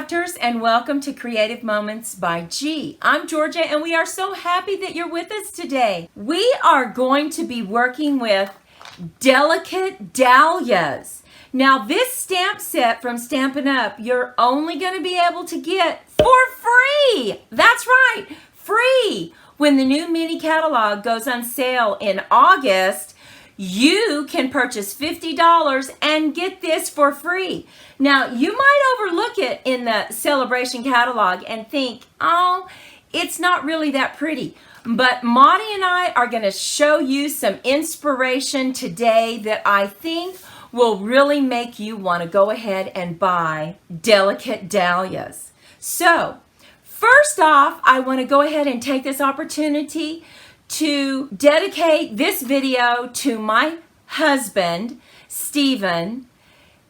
collectors, and welcome to Creative Moments by G. I'm Georgia, and we are so happy that you're with us today. We are going to be working with delicate dahlias. Now, this stamp set from Stampin' Up! You're only going to be able to get for free. That's right, free. When the new mini catalog goes on sale in August, you can purchase $50 and get this for free. Now, you might overlook it in the Sale A Bration catalog and think, oh, it's not really that pretty. But Monty and I are going to show you some inspiration today that I think will really make you want to go ahead and buy delicate dahlias. So, first off, I want to go ahead and take this opportunity to dedicate this video to my husband, Stephen.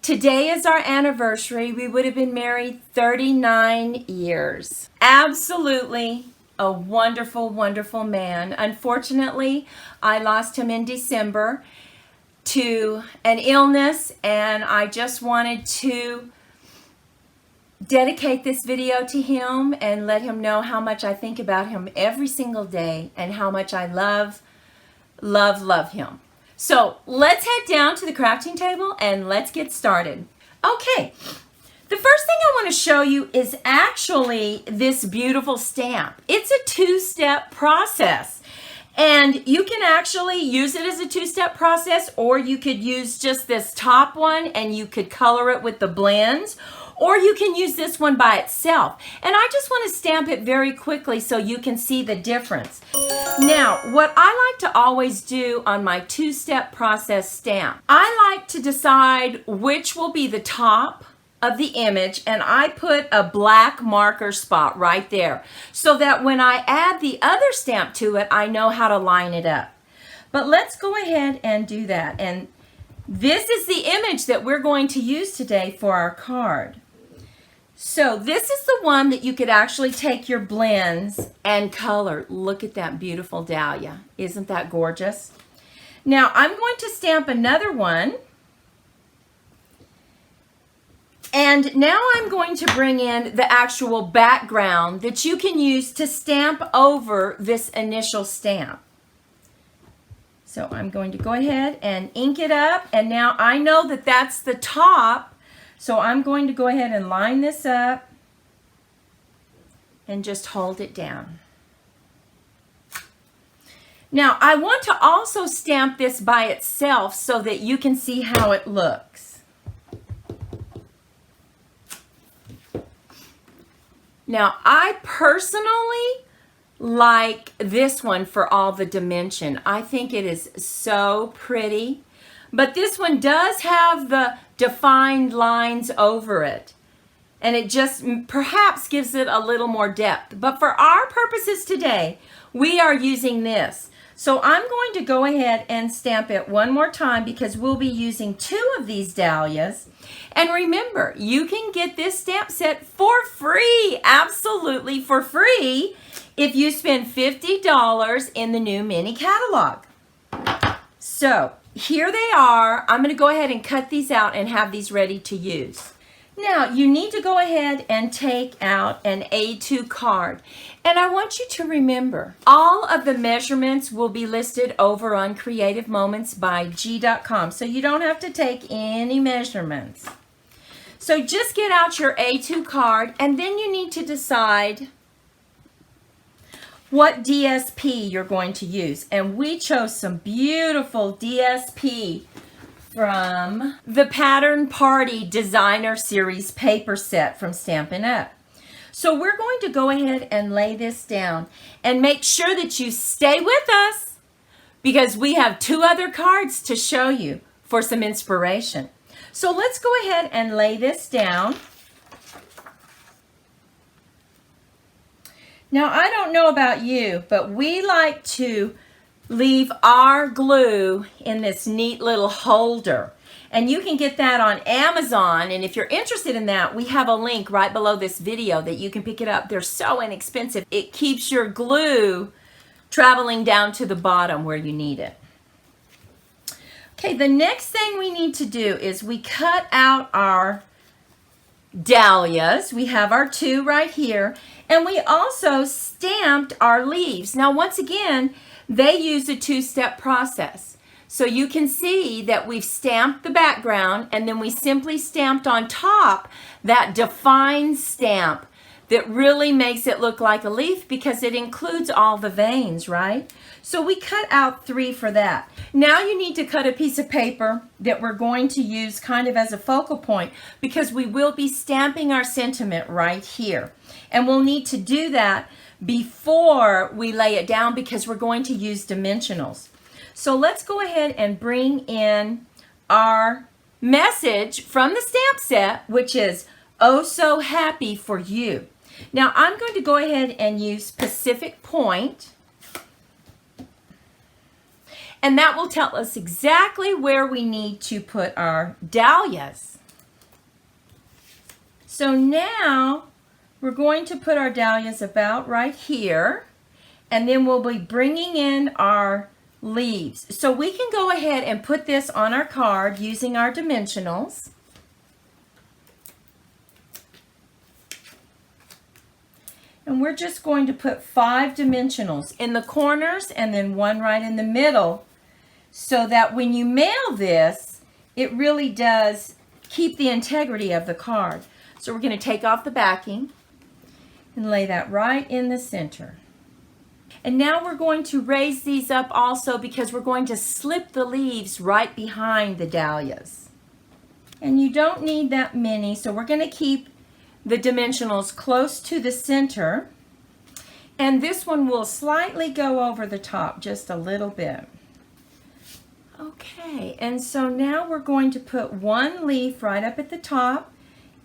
Today is our anniversary. We would have been married 39 years. Absolutely a wonderful, wonderful man. Unfortunately, I lost him in December to an illness, and I just wanted to dedicate this video to him and let him know how much I think about him every single day and how much I love him. So let's head down to the crafting table and let's get started. Okay, the first thing I want to show you is actually this beautiful stamp. It's a two-step process, and you can actually use it as a two-step process, or you could use just this top one and you could color it with the blends, or you can use this one by itself. And I just want to stamp it very quickly so you can see the difference. Now, what I like to always do on my two-step process stamp, I like to decide which will be the top of the image, and I put a black marker spot right there so that when I add the other stamp to it, I know how to line it up. But let's go ahead and do that. And this is the image that we're going to use today for our card. So this is the one that you could actually take your blends and color. Look at that beautiful dahlia. Isn't that gorgeous? Now I'm going to stamp another one. And now I'm going to bring in the actual background that you can use to stamp over this initial stamp. So I'm going to go ahead and ink it up. And now I know that that's the top. So I'm going to go ahead and line this up and just hold it down. Now I want to also stamp this by itself so that you can see how it looks. Now I personally like this one for all the dimension. I think it is so pretty. But this one does have the defined lines over it. And it just perhaps gives it a little more depth. But for our purposes today, we are using this. So I'm going to go ahead and stamp it one more time because we'll be using two of these dahlias. And remember, you can get this stamp set for free, absolutely for free, if you spend $50 in the new mini catalog. So here they are. I'm going to go ahead and cut these out and have these ready to use. Now, you need to go ahead and take out an A2 card. And I want you to remember, all of the measurements will be listed over on creativemomentsbyg.com, so you don't have to take any measurements. So just get out your A2 card, and then you need to decide what DSP you're going to use. And we chose some beautiful DSP from the Pattern Party Designer Series paper set from Stampin' Up! So we're going to go ahead and lay this down and make sure that you stay with us because we have two other cards to show you for some inspiration. So let's go ahead and lay this down. Now, I don't know about you, but we like to leave our glue in this neat little holder. And you can get that on Amazon. And if you're interested in that, we have a link right below this video that you can pick it up. They're so inexpensive. It keeps your glue traveling down to the bottom where you need it. Okay, the next thing we need to do is we cut out our dahlias. We have our 2 right here. And we also stamped our leaves. Now, once again, they use a 2-step process. So you can see that we've stamped the background and then we simply stamped on top that defined stamp that really makes it look like a leaf because it includes all the veins, right? So we cut out 3 for that. Now you need to cut a piece of paper that we're going to use kind of as a focal point because we will be stamping our sentiment right here. And we'll need to do that before we lay it down because we're going to use dimensionals. So let's go ahead and bring in our message from the stamp set, which is, "Oh, so happy for you." Now I'm going to go ahead and use Pacific Point. And that will tell us exactly where we need to put our dahlias. So now we're going to put our dahlias about right here. And then we'll be bringing in our leaves. So we can go ahead and put this on our card using our dimensionals. And we're just going to put 5 dimensionals in the corners and then 1 right in the middle so that when you mail this, it really does keep the integrity of the card. So we're going to take off the backing and lay that right in the center. And now we're going to raise these up also because we're going to slip the leaves right behind the dahlias. And you don't need that many, so we're going to keep the dimensionals close to the center. And this one will slightly go over the top just a little bit. Okay, and so now we're going to put 1 leaf right up at the top,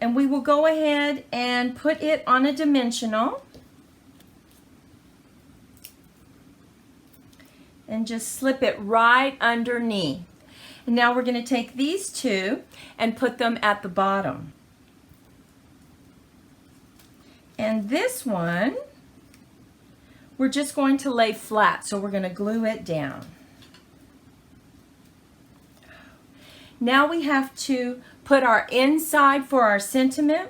and we will go ahead and put it on a dimensional. And just slip it right underneath. And now we're going to take these 2 and put them at the bottom. And this one, we're just going to lay flat, so we're going to glue it down. Now we have to put our inside for our sentiment.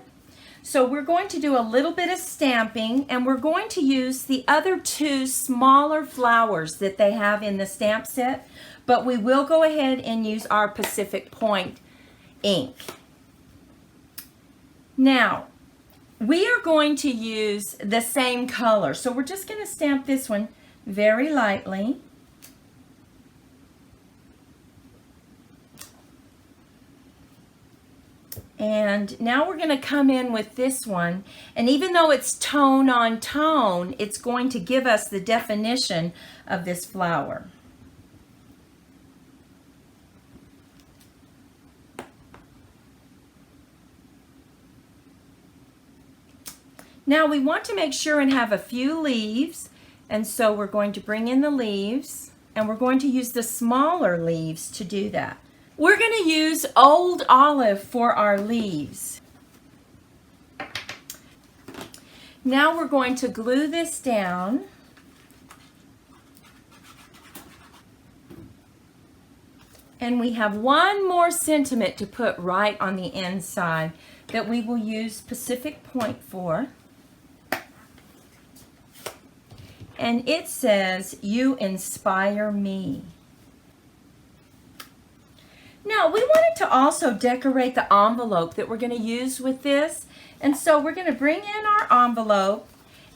So we're going to do a little bit of stamping, and we're going to use the other 2 smaller flowers that they have in the stamp set, but we will go ahead and use our Pacific Point ink. Now, we are going to use the same color, so we're just going to stamp this one very lightly. And now we're going to come in with this one, and even though it's tone on tone, it's going to give us the definition of this flower. Now we want to make sure and have a few leaves, and so we're going to bring in the leaves, and we're going to use the smaller leaves to do that. We're going to use Old Olive for our leaves. Now we're going to glue this down. And we have 1 more sentiment to put right on the inside that we will use Pacific Point for. And it says, "You inspire me." Now, we wanted to also decorate the envelope that we're going to use with this. And so we're going to bring in our envelope,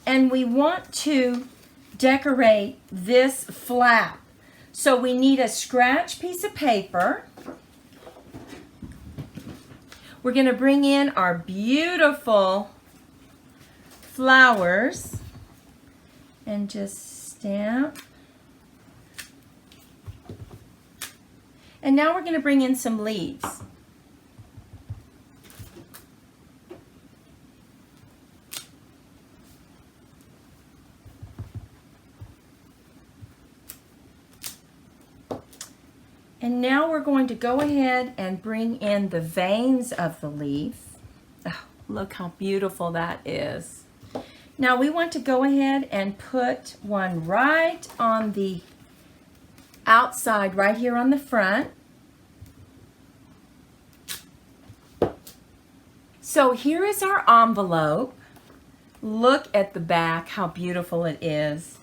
and we want to decorate this flap. So we need a scratch piece of paper. We're going to bring in our beautiful flowers and just stamp. And now we're going to bring in some leaves. And now we're going to go ahead and bring in the veins of the leaf. Oh, look how beautiful that is. Now we want to go ahead and put one right on the outside, right here on the front. So here is our envelope. Look at the back, how beautiful it is.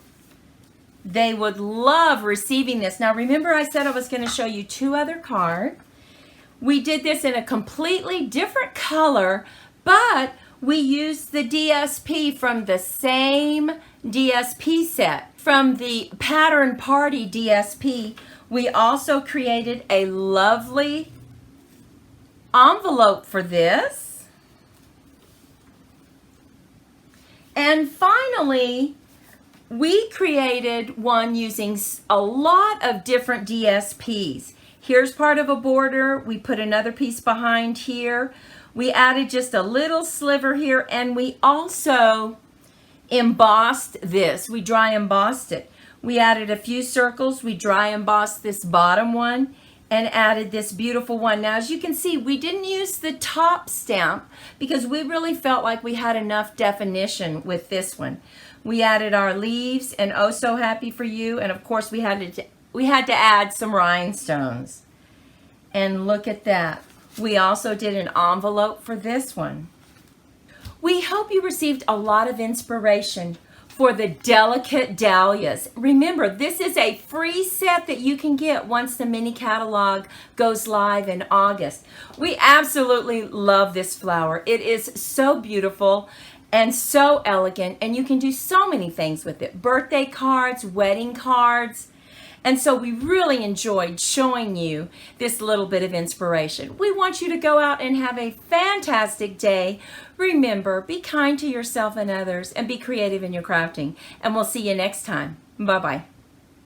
They would love receiving this. Now remember I said I was going to show you 2 other cards. We did this in a completely different color, but we used the DSP from the same DSP set. From the Pattern Party DSP, we also created a lovely envelope for this. And finally, we created one using a lot of different DSPs. Here's part of a border. We put another piece behind here. We added just a little sliver here, and we also embossed this. We dry embossed it. We added a few circles. We dry embossed this bottom one and added this beautiful one. Now, as you can see, we didn't use the top stamp because we really felt like we had enough definition with this one. We added our leaves and Oh So Happy For You, and of course we had to add some rhinestones. And look at that. We also did an envelope for this one. We hope you received a lot of inspiration for the Delicate Dahlias. Remember, this is a free set that you can get once the mini catalog goes live in August. We absolutely love this flower. It is so beautiful and so elegant, and you can do so many things with it. Birthday cards, wedding cards. And so we really enjoyed showing you this little bit of inspiration. We want you to go out and have a fantastic day. Remember, be kind to yourself and others and be creative in your crafting. And we'll see you next time. Bye-bye.